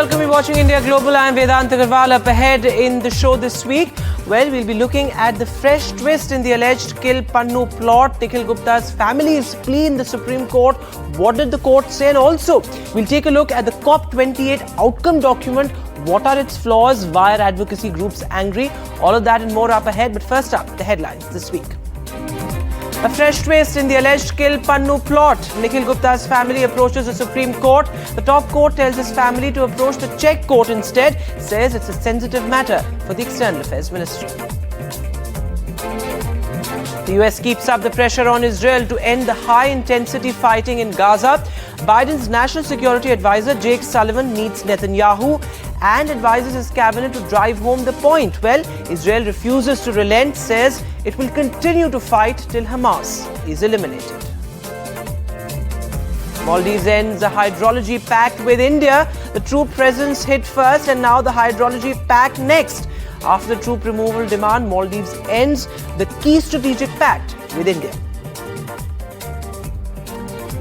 welcome you watching India Global. I am Vedant Agarwal. Up ahead in the show this week, well, we'll be looking at the fresh twist in the alleged Kill Pannu plot. Nikhil Gupta's family's plea in the Supreme Court. What did the court say? And also, we'll take a look at the COP28 Outcome document. What are its flaws? Why are advocacy groups angry? All of that and more up ahead. But first up, the headlines this week. A fresh twist in the alleged Kill Pannu plot. Nikhil Gupta's family approaches the Supreme Court. The top court tells his family to approach the Czech court instead. Says it's a sensitive matter for the External Affairs Ministry. The US keeps up the pressure on Israel to end the high-intensity fighting in Gaza. Biden's national security advisor Jake Sullivan meets Netanyahu and advises his cabinet to drive home the point. Well, Israel refuses to relent, says it will continue to fight till Hamas is eliminated. Maldives ends a hydrology pact with India. The troop presence hit first and now the hydrology pact next. After the troop removal demand, Maldives ends the key strategic pact with India.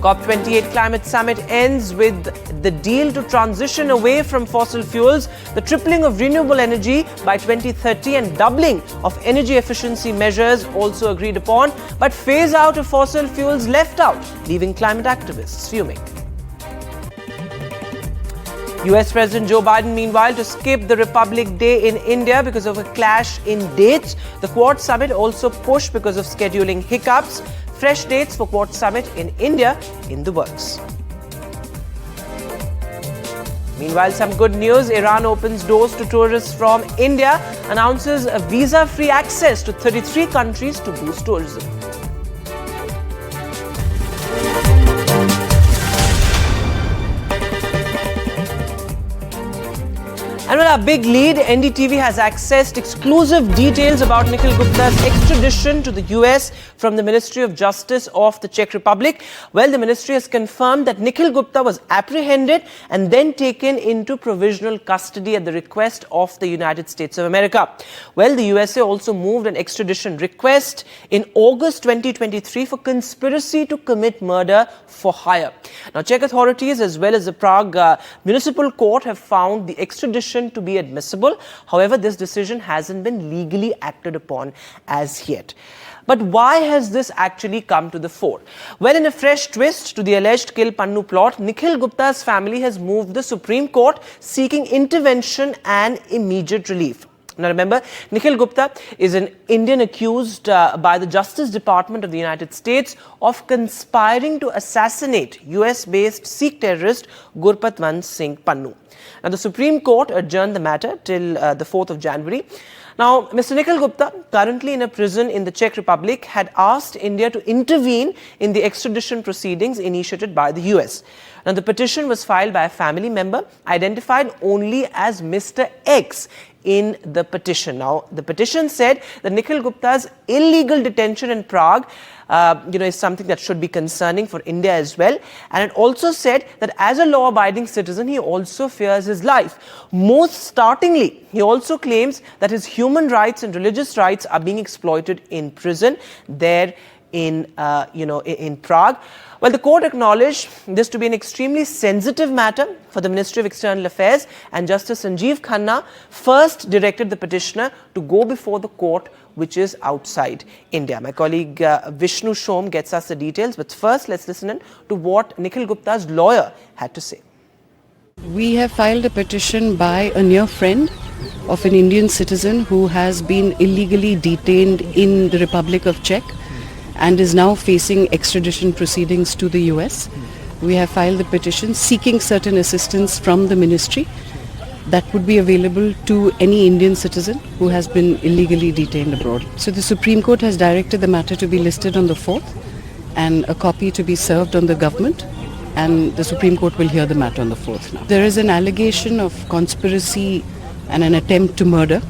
COP28 Climate Summit ends with the deal to transition away from fossil fuels, the tripling of renewable energy by 2030 and doubling of energy efficiency measures also agreed upon, but phase out of fossil fuels left out, leaving climate activists fuming. US President Joe Biden, meanwhile, to skip the Republic Day in India because of a clash in dates. The Quad Summit also pushed because of scheduling hiccups. Fresh dates for Quad Summit in India in the works. Meanwhile, some good news. Iran opens doors to tourists from India, announces a visa-free access to 33 countries to boost tourism. And with our big lead, NDTV has accessed exclusive details about Nikhil Gupta's extradition to the US from the Ministry of Justice of the Czech Republic. Well, the ministry has confirmed that Nikhil Gupta was apprehended and then taken into provisional custody at the request of the United States of America. Well, the USA also moved an extradition request in August 2023 for conspiracy to commit murder for hire. Now, Czech authorities as well as the Prague Municipal Court have found the extradition to be admissible. However, this decision hasn't been legally acted upon as yet. But why has this actually come to the fore? Well, in a fresh twist to the alleged Kill Pannu plot, Nikhil Gupta's family has moved the Supreme Court seeking intervention and immediate relief. Now remember, Nikhil Gupta is an Indian accused by the Justice Department of the United States of conspiring to assassinate US-based Sikh terrorist Gurpatwant Singh Pannu. Now the Supreme Court adjourned the matter till the 4th of January. Now, Mr. Nikhil Gupta, currently in a prison in the Czech Republic, had asked India to intervene in the extradition proceedings initiated by the US. Now, the petition was filed by a family member identified only as Mr. X in the petition. Now, the petition said that Nikhil Gupta's illegal detention in Prague is something that should be concerning for India as well. And it also said that as a law-abiding citizen, he also fears his life. Most startlingly, he also claims that his human rights and religious rights are being exploited in prison there in Prague. Well, the court acknowledged this to be an extremely sensitive matter for the Ministry of External Affairs, and Justice Sanjeev Khanna first directed the petitioner to go before the court which is outside India. My colleague Vishnu Shom gets us the details, but first let's listen in to what Nikhil Gupta's lawyer had to say. We have filed a petition by a near friend of an Indian citizen who has been illegally detained in the Republic of Czech and is now facing extradition proceedings to the US. We have filed the petition seeking certain assistance from the ministry that would be available to any Indian citizen who has been illegally detained abroad. So the Supreme Court has directed the matter to be listed on the 4th and a copy to be served on the government, and the Supreme Court will hear the matter on the 4th now. There is an allegation of conspiracy and an attempt to murder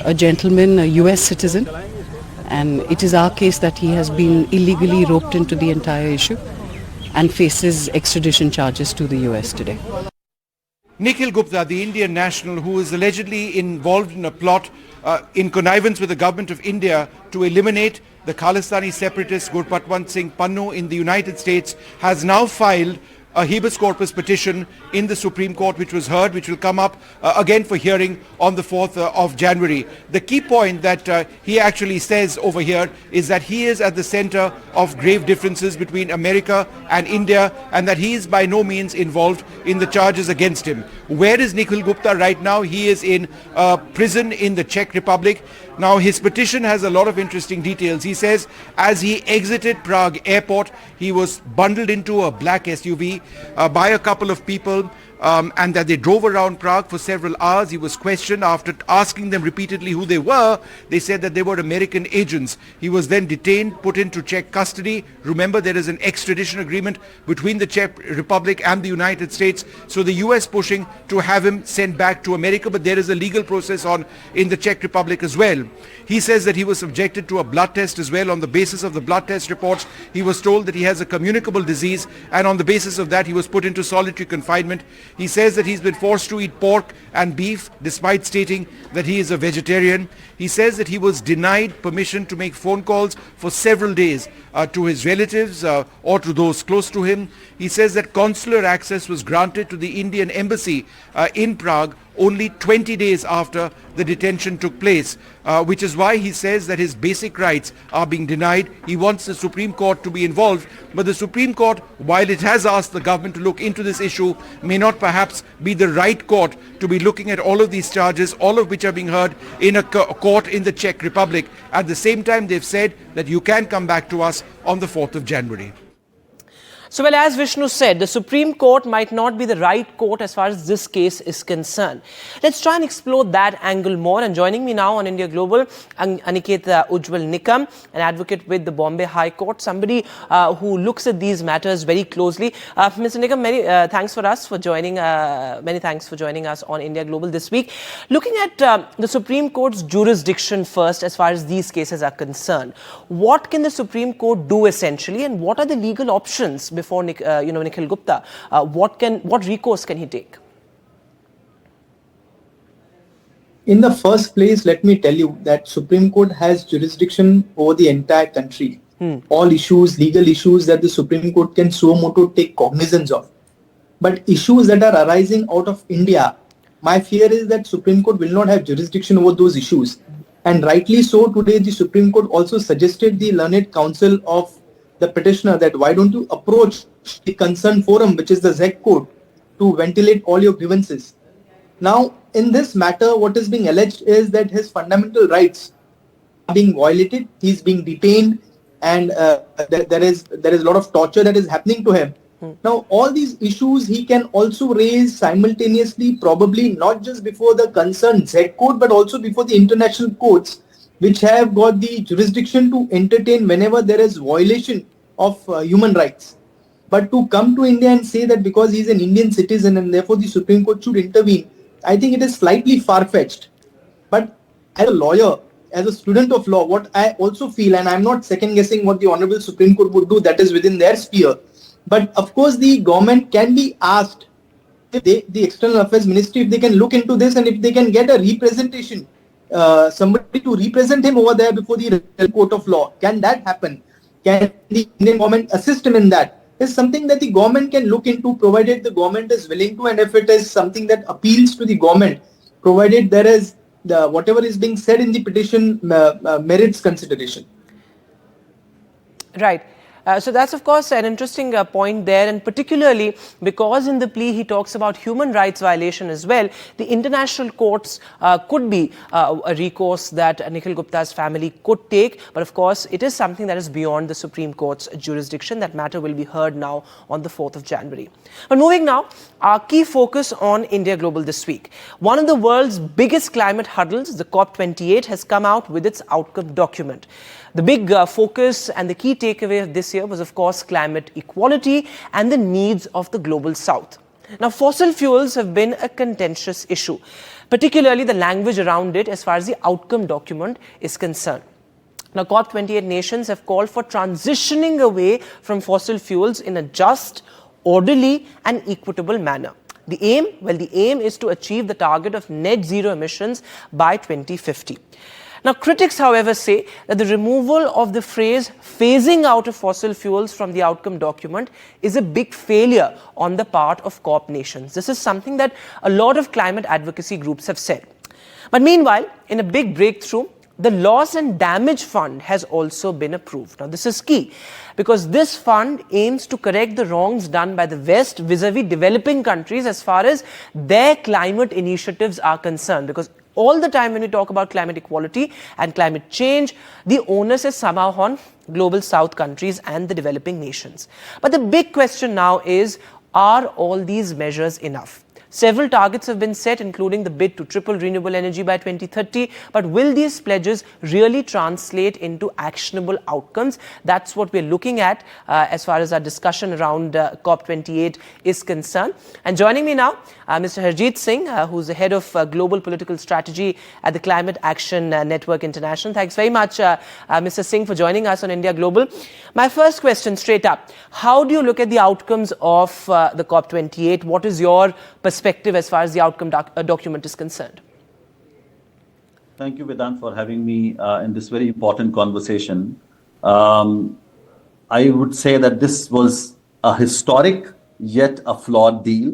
a gentleman, a US citizen, and it is our case that he has been illegally roped into the entire issue and faces extradition charges to the US today. Nikhil Gupta, the Indian national who is allegedly involved in a plot in connivance with the government of India to eliminate the Khalistani separatist Gurpatwant Singh Pannu in the United States, has now filed a habeas corpus petition in the Supreme Court which was heard, which will come up again for hearing on the 4th of January. The key point that he actually says over here is that he is at the center of grave differences between America and India, and that he is by no means involved in the charges against him. Where is Nikhil Gupta right now? He is in prison in the Czech Republic. Now, his petition has a lot of interesting details. He says as he exited Prague airport, he was bundled into a black SUV by a couple of people, and that they drove around Prague for several hours. He was questioned. After asking them repeatedly who they were, they said that they were American agents. He was then detained, put into Czech custody. Remember, there is an extradition agreement between the Czech Republic and the United States. So the US pushing to have him sent back to America, but there is a legal process on in the Czech Republic as well. He says that he was subjected to a blood test as well. On the basis of the blood test reports, he was told that he has a communicable disease, and on the basis of that, he was put into solitary confinement. He says that he's been forced to eat pork and beef despite stating that he is a vegetarian. He says that he was denied permission to make phone calls for several days to his relatives or to those close to him. He says that consular access was granted to the Indian embassy in Prague only 20 days after the detention took place, which is why he says that his basic rights are being denied. He wants the Supreme Court to be involved, but the Supreme Court, while it has asked the government to look into this issue, may not perhaps be the right court to be looking at all of these charges, all of which are being heard in a court in the Czech Republic. At the same time, they've said that you can come back to us on the 4th of January. So, well, as Vishnu said, the Supreme Court might not be the right court as far as this case is concerned. Let's try and explore that angle more. And joining me now on India Global, Aniket Ujjwal Nikam, an advocate with the Bombay High Court, somebody who looks at these matters very closely. Mr. Nikam, many thanks for joining us on India Global this week. Looking at the Supreme Court's jurisdiction first, as far as these cases are concerned, what can the Supreme Court do essentially, and what are the legal options before Nikhil Gupta? What recourse can he take? In the first place, let me tell you that Supreme Court has jurisdiction over the entire country. All issues, legal issues that the Supreme Court can suo motu take cognizance of. But issues that are arising out of India, my fear is that Supreme Court will not have jurisdiction over those issues. And rightly so, today the Supreme Court also suggested the learned counsel of the petitioner that why don't you approach the concerned forum, which is the decode, to ventilate all your grievances. Now, in this matter, what is being alleged is that his fundamental rights are being violated. He's being detained, and there is a lot of torture that is happening to him. Now, all these issues he can also raise simultaneously, probably not just before the concerned decode, but also before the international courts, which have got the jurisdiction to entertain whenever there is violation of human rights. But to come to India and say that because he is an Indian citizen and therefore the Supreme Court should intervene, I think it is slightly far-fetched. But as a lawyer, as a student of law, what I also feel, and I'm not second-guessing what the Honorable Supreme Court would do, that is within their sphere. But of course, the government can be asked, if the External Affairs Ministry, if they can look into this and if they can get a representation, somebody to represent him over there before the court of law. Can that happen? Can the Indian government assist him in that? Is something that the government can look into, provided the government is willing to, and if it is something that appeals to the government, provided there is whatever is being said in the petition merits consideration. Right. So that's, of course, an interesting point there, and particularly because in the plea he talks about human rights violation as well, the international courts could be a recourse that Nikhil Gupta's family could take. But of course, it is something that is beyond the Supreme Court's jurisdiction. That matter will be heard now on the 4th of January. But moving now, our key focus on India Global this week. One of the world's biggest climate huddles, the COP28, has come out with its outcome document. The big focus and the key takeaway of this year was, of course, climate equality and the needs of the global south. Now, fossil fuels have been a contentious issue, particularly the language around it as far as the outcome document is concerned. Now, COP28 nations have called for transitioning away from fossil fuels in a just, orderly and equitable manner. The aim? Well, the aim is to achieve the target of net zero emissions by 2050. Now, critics, however, say that the removal of the phrase phasing out of fossil fuels from the outcome document is a big failure on the part of COP nations. This is something that a lot of climate advocacy groups have said. But meanwhile, in a big breakthrough, the Loss and Damage Fund has also been approved. Now, this is key because this fund aims to correct the wrongs done by the West vis-a-vis developing countries as far as their climate initiatives are concerned. Because all the time when we talk about climate equality and climate change, the onus is somehow on global South countries and the developing nations. But the big question now is, are all these measures enough? Several targets have been set, including the bid to triple renewable energy by 2030. But will these pledges really translate into actionable outcomes? That's what we're looking at as far as our discussion around COP28 is concerned. And joining me now, Mr. Harjeet Singh, who's the head of global political strategy at the Climate Action Network International. Thanks very much, Mr. Singh, for joining us on India Global. My first question, straight up, how do you look at the outcomes of the COP28? What is your perspective as far as the outcome document is concerned? Thank you, Vedant, for having me in this very important conversation. I would say that this was a historic yet a flawed deal.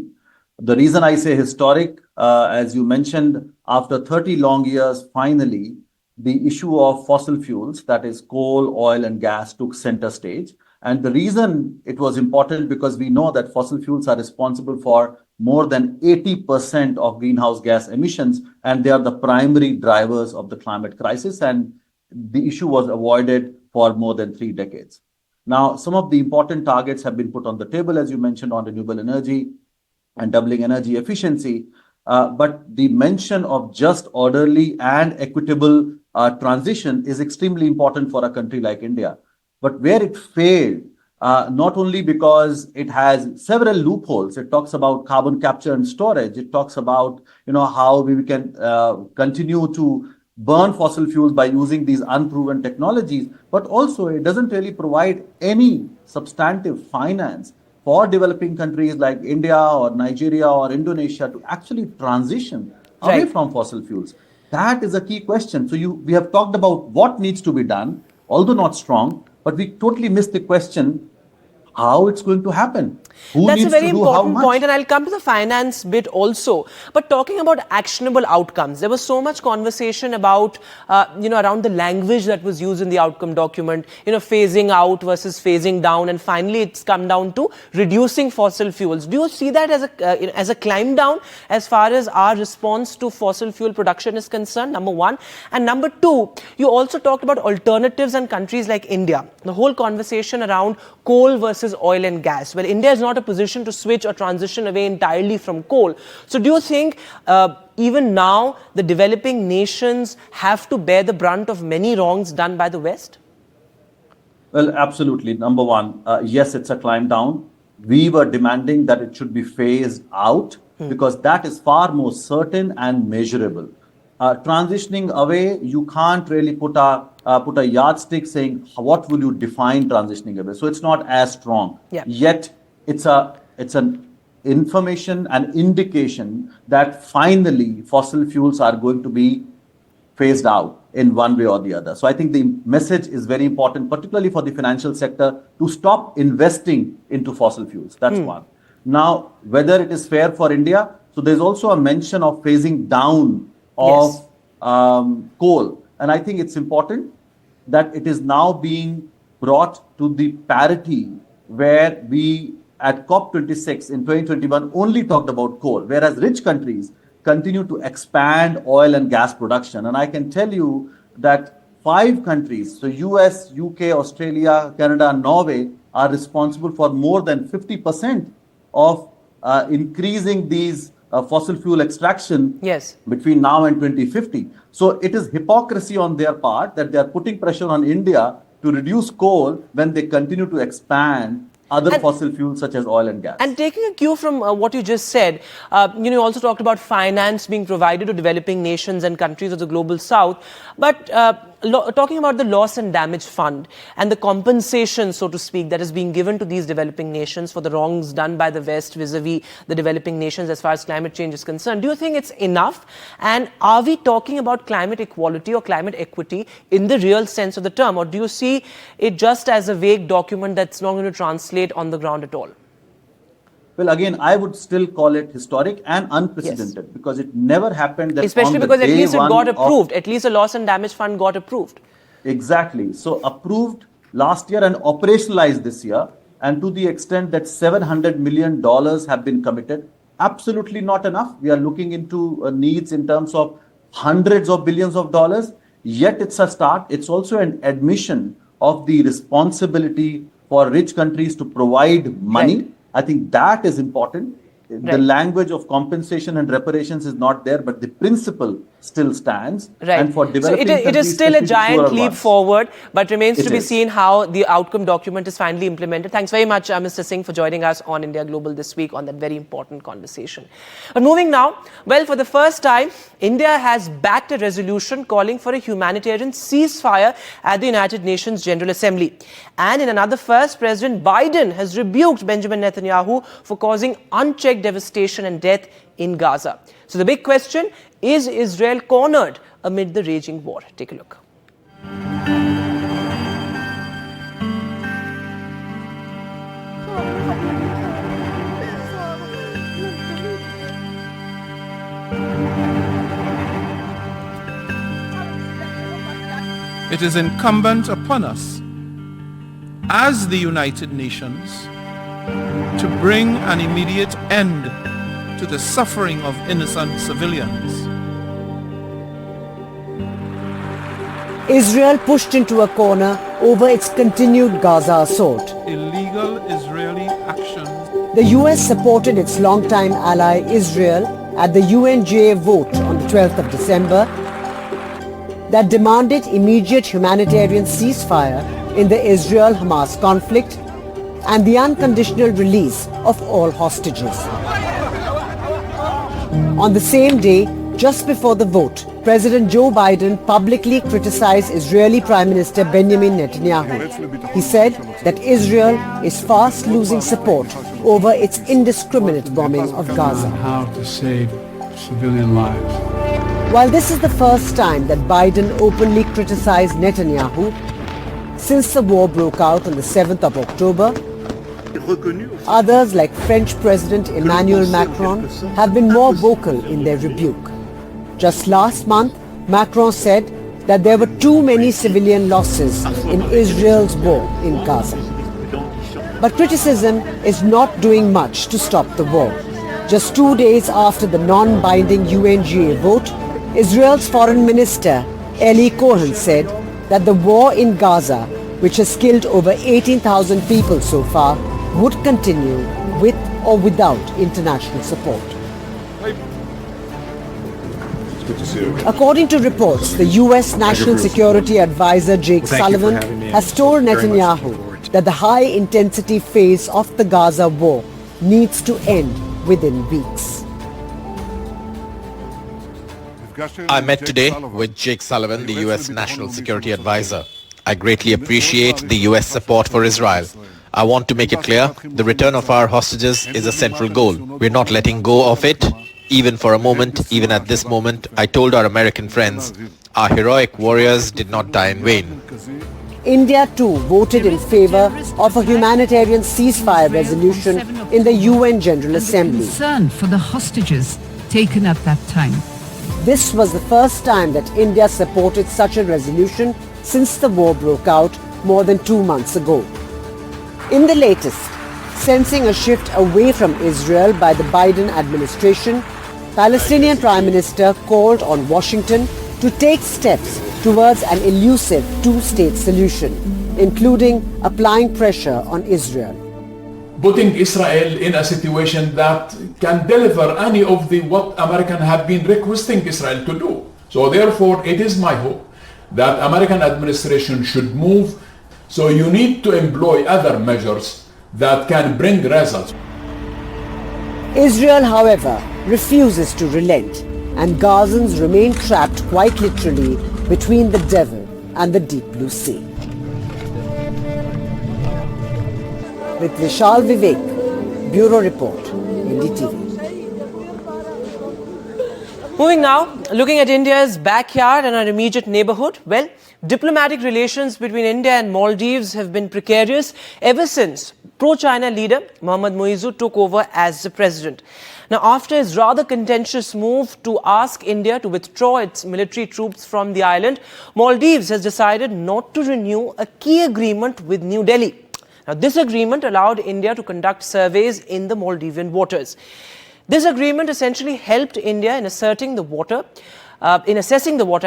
The reason I say historic, as you mentioned, after 30 long years, finally, the issue of fossil fuels, that is coal, oil, and gas, took center stage. And the reason it was important because we know that fossil fuels are responsible for more than 80% of greenhouse gas emissions, and they are the primary drivers of the climate crisis. And the issue was avoided for more than 3 decades. Now, some of the important targets have been put on the table, as you mentioned, on renewable energy and doubling energy efficiency. But the mention of just, orderly, and equitable transition is extremely important for a country like India. But where it failed, not only because it has several loopholes, it talks about carbon capture and storage, it talks about how we can continue to burn fossil fuels by using these unproven technologies, but also it doesn't really provide any substantive finance for developing countries like India or Nigeria or Indonesia to actually transition away from fossil fuels. That is a key question. So we have talked about what needs to be done, although not strong, but we totally missed the question how it's going to happen. That's a very important point, and I'll come to the finance bit also. But talking about actionable outcomes, there was so much conversation about, around the language that was used in the outcome document, phasing out versus phasing down, and finally it's come down to reducing fossil fuels. Do you see that as a climb down as far as our response to fossil fuel production is concerned, number one? And number two, you also talked about alternatives and countries like India. The whole conversation around coal versus oil and gas. Well, India is not a position to switch or transition away entirely from coal. So do you think even now the developing nations have to bear the brunt of many wrongs done by the West? Well, absolutely. Number one, yes, it's a climb down. We were demanding that it should be phased out because that is far more certain and measurable. Transitioning away, you can't really put a yardstick saying what will you define transitioning away. So it's not as strong. Yet it's an information and indication that finally fossil fuels are going to be phased out in one way or the other. So I think the message is very important, particularly for the financial sector, to stop investing into fossil fuels. That's one. Now, whether it is fair for India, so there's also a mention of phasing down of coal. And I think it's important that it is now being brought to the parity where we at COP26 in 2021 only talked about coal, whereas rich countries continue to expand oil and gas production. And I can tell you that 5 countries, so US, UK, Australia, Canada, and Norway, are responsible for more than 50% of increasing these fossil fuel extraction between now and 2050. So it is hypocrisy on their part that they are putting pressure on India to reduce coal when they continue to expand other fossil fuels such as oil and gas. And taking a cue from what you just said, you also talked about finance being provided to developing nations and countries of the global south. But talking about the loss and damage fund and the compensation, so to speak, that is being given to these developing nations for the wrongs done by the West vis-a-vis the developing nations as far as climate change is concerned, do you think it's enough? And are we talking about climate equality or climate equity in the real sense of the term? Or do you see it just as a vague document that's not going to translate on the ground at all? Well, again, I would still call it historic and unprecedented because it never happened that especially because at least it got approved. At least the loss and damage fund got approved. Exactly. So approved last year and operationalized this year. And to the extent that $700 million have been committed, absolutely not enough. We are looking into needs in terms of hundreds of billions of dollars. Yet it's a start. It's also an admission of the responsibility for rich countries to provide money. Right. I think that is important. Right. The language of compensation and reparations is not there, but the principle still stands. Right. And for developing so it is still a giant leap forward, but remains to be seen how the outcome document is finally implemented. Thanks very much, Mr. Singh, for joining us on India Global this week on that very important conversation. But moving now, well, for the first time, India has backed a resolution calling for a humanitarian ceasefire at the United Nations General Assembly. And in another first, President Biden has rebuked Benjamin Netanyahu for causing unchecked devastation and death in Gaza. So the big question, is Israel cornered amid the raging war? Take a look. It is incumbent upon us as the United Nations to bring an immediate end to the suffering of innocent civilians. Israel pushed into a corner over its continued Gaza assault. Illegal Israeli actions. The US supported its longtime ally Israel at the UNGA vote on the 12th of December that demanded immediate humanitarian ceasefire in the Israel-Hamas conflict and the unconditional release of all hostages. On the same day, just before the vote, President Joe Biden publicly criticized Israeli Prime Minister Benjamin Netanyahu. He said that Israel is fast losing support over its indiscriminate bombing of Gaza. How to save civilian lives. While this is the first time that Biden openly criticized Netanyahu since the war broke out on the 7th of October, others like French President Emmanuel Macron have been more vocal in their rebuke. Just last month, Macron said that there were too many civilian losses in Israel's war in Gaza. But criticism is not doing much to stop the war. Just 2 days after the non-binding UNGA vote, Israel's Foreign Minister Eli Cohen said that the war in Gaza, which has killed over 18,000 people so far, would continue with or without international support. According to reports, the US National Security Advisor Jake Sullivan has told Netanyahu that the high-intensity phase of the Gaza war needs to end within weeks. I met today with Jake Sullivan, the US National Security Advisor. I greatly appreciate the US support for Israel. I want to make it clear, the return of our hostages is a central goal. We're not letting go of it, even for a moment, even at this moment. I told our American friends, our heroic warriors did not die in vain. India too voted in favor of a humanitarian ceasefire resolution in the UN General Assembly. Concern for the hostages taken at that time. This was the first time that India supported such a resolution since the war broke out more than 2 months ago. In the latest, sensing a shift away from Israel by the Biden administration, Palestinian Prime Minister called on Washington to take steps towards an elusive two-state solution, including applying pressure on Israel. Putting Israel in a situation that can deliver any of what Americans have been requesting Israel to do. So therefore, it is my hope that American administration should move. So you need to employ other measures that can bring results. Israel, however, refuses to relent, and Gazans remain trapped quite literally between the devil and the deep blue sea. With Vishal Vivek, Bureau Report, NDTV. Moving now, looking at India's backyard and our immediate neighbourhood. Well, diplomatic relations between India and Maldives have been precarious ever since pro-China leader Mohammad Muizzu took over as the president. Now, after his rather contentious move to ask India to withdraw its military troops from the island, Maldives has decided not to renew a key agreement with New Delhi. Now, this agreement allowed India to conduct surveys in the Maldivian waters. This agreement essentially helped India in assessing the water, I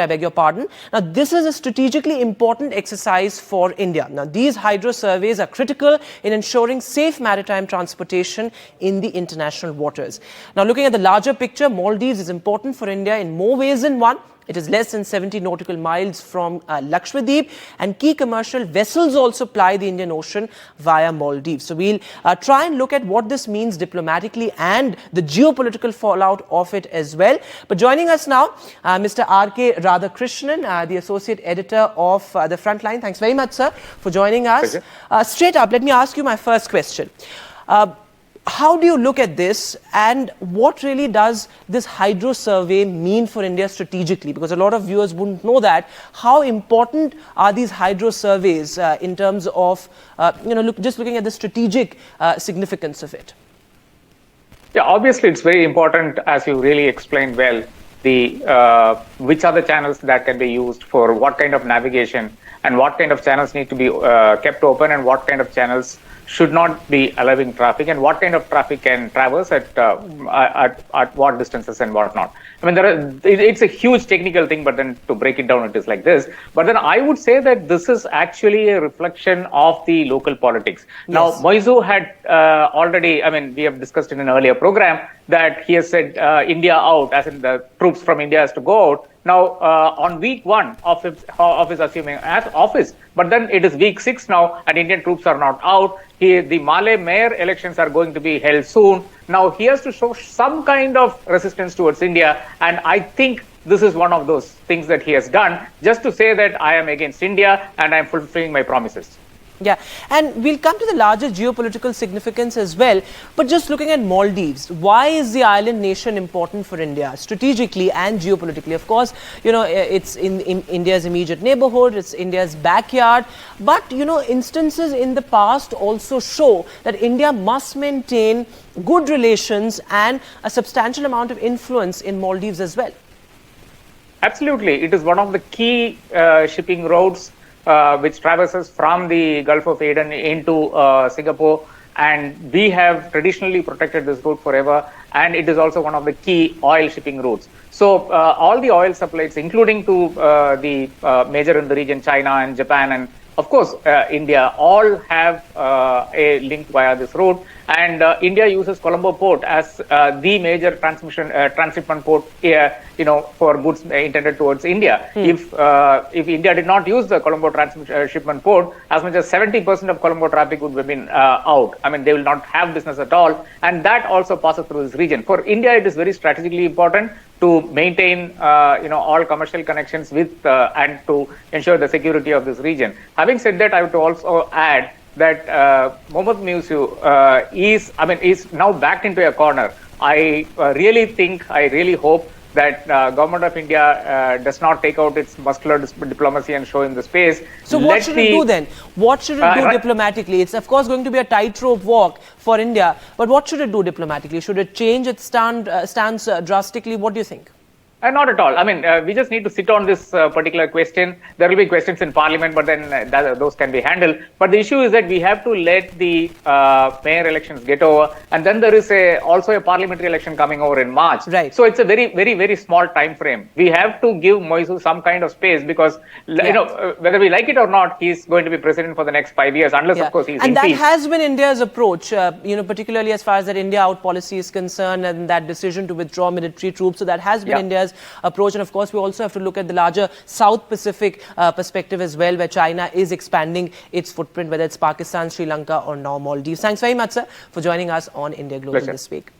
beg your pardon. Now, this is a strategically important exercise for India. Now, these hydro surveys are critical in ensuring safe maritime transportation in the international waters. Now, looking at the larger picture, Maldives is important for India in more ways than one. It is less than 70 nautical miles from Lakshadweep, and key commercial vessels also ply the Indian Ocean via Maldives. So we'll try and look at what this means diplomatically and the geopolitical fallout of it as well. But joining us now, Mr. R.K. Radhakrishnan, the Associate Editor of The Frontline. Thanks very much, sir, for joining us. Straight up, let me ask you my first question. How do you look at this, and what really does this hydro survey mean for India strategically? Because a lot of viewers wouldn't know that. How important are these hydro surveys in terms of, just looking at the strategic significance of it? Yeah, obviously it's very important, as you really explained well, which are the channels that can be used for what kind of navigation, and what kind of channels need to be kept open, and what kind of channels should not be allowing traffic, and what kind of traffic can traverse at what distances and what not. I mean, it's a huge technical thing, but then to break it down, it is like this. But then I would say that this is actually a reflection of the local politics. Yes. Now, Muizzu had already, we have discussed in an earlier program that he has said India out, as in the troops from India has to go out. Now, on week 1 of his assuming as office, but then it is week 6 now, and Indian troops are not out. The Malay mayor elections are going to be held soon. Now, he has to show some kind of resistance towards India, and I think this is one of those things that he has done, just to say that I am against India and I am fulfilling my promises. Yeah, and we'll come to the larger geopolitical significance as well. But just looking at Maldives, why is the island nation important for India strategically and geopolitically? Of course, it's in India's immediate neighborhood, it's India's backyard. But, instances in the past also show that India must maintain good relations and a substantial amount of influence in Maldives as well. Absolutely. It is one of the key shipping routes which traverses from the Gulf of Aden into Singapore, and we have traditionally protected this route forever, and it is also one of the key oil shipping routes. So all the oil supplies, including to the major in the region, China and Japan, and of course India, all have a link via this route. And India uses Colombo port as the major transshipment port, for goods intended towards India. If India did not use the Colombo transshipment port, as much as 70% of Colombo traffic would have been out. They will not have business at all, and that also passes through this region. For India, it is very strategically important to maintain, all commercial connections with and to ensure the security of this region. Having said that, I would also add that Mohammad Muizzu is now backed into a corner. I really hope that government of India does not take out its muscular diplomacy and show him the space. So what should it do then? What should it do diplomatically? It's of course going to be a tightrope walk for India, but what should it do diplomatically? Should it change its stance drastically? What do you think? Not at all. We just need to sit on this particular question. There will be questions in Parliament, but then those can be handled. But the issue is that we have to let the mayor elections get over, and then there is also a parliamentary election coming over in March. Right. So it's a very, very, very small time frame. We have to give Muizzu some kind of space because, whether we like it or not, he's going to be president for the next 5 years, unless, of course, he's impeached. And that has been India's approach, particularly as far as that India out policy is concerned and that decision to withdraw military troops. So that has been India's approach. And of course, we also have to look at the larger South Pacific perspective as well, where China is expanding its footprint, whether it's Pakistan, Sri Lanka or now Maldives. Thanks very much, sir, for joining us on India Global this week.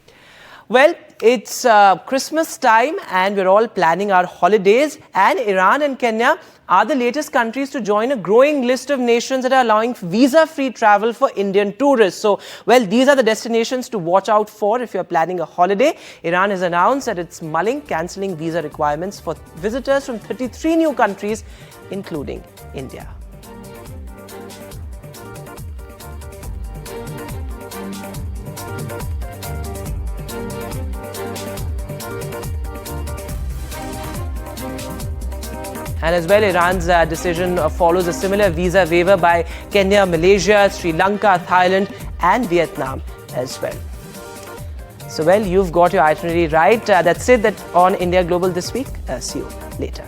Well, it's Christmas time and we're all planning our holidays, and Iran and Kenya are the latest countries to join a growing list of nations that are allowing visa-free travel for Indian tourists. So, well, these are the destinations to watch out for if you're planning a holiday. Iran has announced that it's mulling cancelling visa requirements for visitors from 33 new countries, including India. And as well, Iran's decision follows a similar visa waiver by Kenya, Malaysia, Sri Lanka, Thailand and Vietnam as well. So, well, you've got your itinerary right. That's it on India Global this week. See you later.